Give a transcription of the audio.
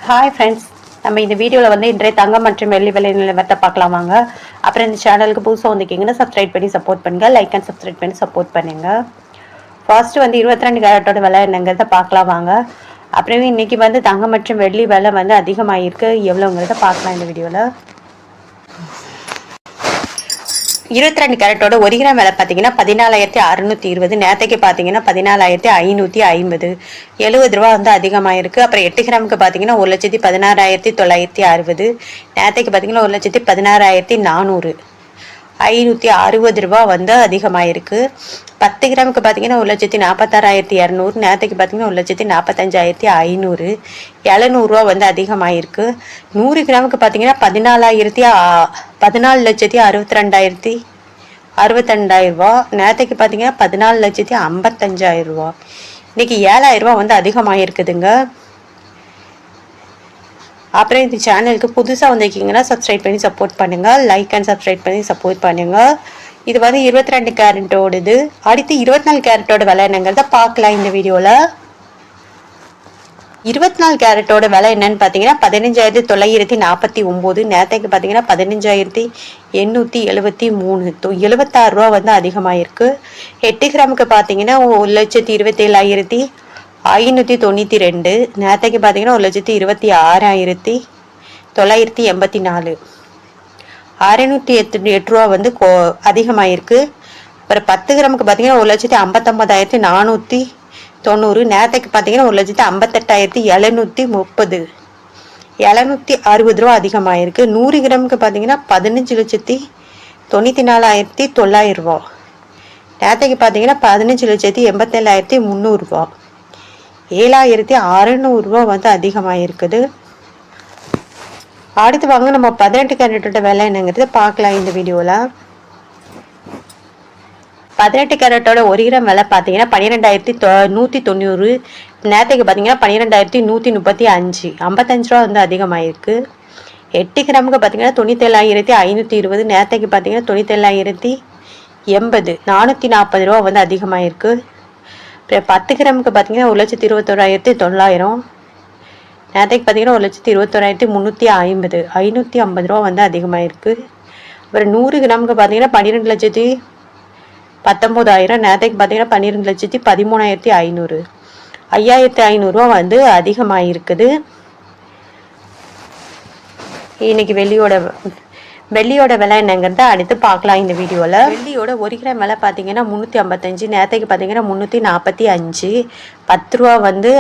Hi friends, நம்ம இந்த வீடியோவில் வந்து இன்றைய தங்கம் மற்றும் வெள்ளி விலை நிலவரத்தை பார்க்கலாம் வாங்க. அப்புறம் இந்த சேனலுக்கு புதுசாக வந்துக்கிங்கன்னா சப்ஸ்கிரைப் பண்ணி சப்போர்ட் பண்ணுங்கள், லைக் அண்ட் சப்ஸ்கிரைப் பண்ணி சப்போர்ட் பண்ணுங்கள். ஃபர்ஸ்ட் வந்து 22 கேரட்டோட விலை என்னங்கிறத பார்க்கலாம் வாங்க. அப்புறம் இன்னைக்கு வந்து தங்கம் மற்றும் வெள்ளி விலை வந்து அதிகமாகிருக்கு, எவ்வளோங்கிறத பார்க்கலாம் இந்த வீடியோவில். 22 கேரட்டோட 1 கிராம் விலை பார்த்தீங்கன்னா 14,620. நேற்றுக்கு பார்த்தீங்கன்னா 14,550. 70 ரூபா வந்து அதிகமாக இருக்குது. அப்புறம் 8 கிராமுக்கு பார்த்தீங்கன்னா 1,16,960. நேற்றுக்கு பார்த்தீங்கன்னா 1,16,400. 560 ரூபா வந்து அதிகமாக இருக்குது. 10 கிராமுக்கு பார்த்தீங்கன்னா 1,46,200. நேற்றுக்கு பார்த்தீங்கன்னா 1,45,500. 700 ரூபா வந்து அதிகமாக இருக்குது. 100 கிராமுக்கு பார்த்தீங்கன்னா 14,62,62,000 ரூபா. நேற்றுக்கு பார்த்தீங்கன்னா 14,55,000 ரூபா. இன்னைக்கு 7,000 ரூபா வந்து அதிகமாக இருக்குதுங்க. அப்புறம் இந்த சேனலுக்கு புதுசாக வந்திருக்கீங்கன்னா சப்ஸ்கிரைப் பண்ணி சப்போர்ட் பண்ணுங்கள், லைக் அண்ட் சப்ஸ்கிரைப் பண்ணி சப்போர்ட் பண்ணுங்கள். இது வந்து 22 கேரட்டோடது. அடுத்து 24 கேரட்டோட விலை என்னங்கிறத பார்க்கலாம் இந்த வீடியோவில். 24 கேரட்டோட விலை என்னன்னு பார்த்தீங்கன்னா 15,949. நேற்றுக்கு பார்த்தீங்கன்னா 15,873. 76 ரூபா வந்து அதிகமாக இருக்குது. 8 கிராமுக்கு பார்த்தீங்கன்னா 1,27,592. நேற்றுக்கு பார்த்தீங்கன்னா 1,26,984. 608 ரூபா வந்து அதிகமாக இருக்குது. அப்புறம் 10 கிராமுக்கு பார்த்தீங்கன்னா 1,59,490. நேற்றுக்கு பார்த்தீங்கன்னா 1,58,730. 760 ரூபா அதிகமாக இருக்குது. 100 கிராமுக்கு பார்த்தீங்கன்னா 15,94,900 ரூபா. நேற்றுக்கு பார்த்தீங்கன்னா 15,87,300 ரூபா. 7,600 ரூபா வந்து அதிகமாக இருக்குது. அடுத்து வாங்க நம்ம 18 கேரட்டோட விலை என்னங்கிறது பார்க்கலாம் இந்த வீடியோவில். 18 கேரட்டோட 1 கிராம் விலை பார்த்தீங்கன்னா 12,190. நேற்றுக்கு பார்த்தீங்கன்னா 12,135. 55 ரூபா வந்து அதிகமாக இருக்குது. 8 கிராமுக்கு பார்த்தீங்கன்னா 97,520. நேற்றுக்கு பார்த்தீங்கன்னா 97,080. 440 ரூபா வந்து அதிகமாக இருக்குது. அப்புறம் 10 கிராமுக்கு பார்த்தீங்கன்னா 1,21,900. நேற்றுக்கு பார்த்தீங்கன்னா 1,21,350. 550 ரூபா வந்து அதிகமாக இருக்குது. அப்புறம் 100 கிராமுக்கு பார்த்தீங்கன்னா 12,19,000. நேற்றுக்கு பார்த்தீங்கன்னா 12,13,500. 5,500 ரூபா வந்து அதிகமாக இருக்குது. இன்னைக்கு வெள்ளியோட விலை என்னங்கிறத அடுத்து பார்க்கலாம் இந்த வீடியோவில். வெள்ளியோட 1 கிராம் விலை பார்த்தீங்கன்னா 355. நேற்றுக்கு பார்த்தீங்கன்னா 345. 10 ரூபா வந்து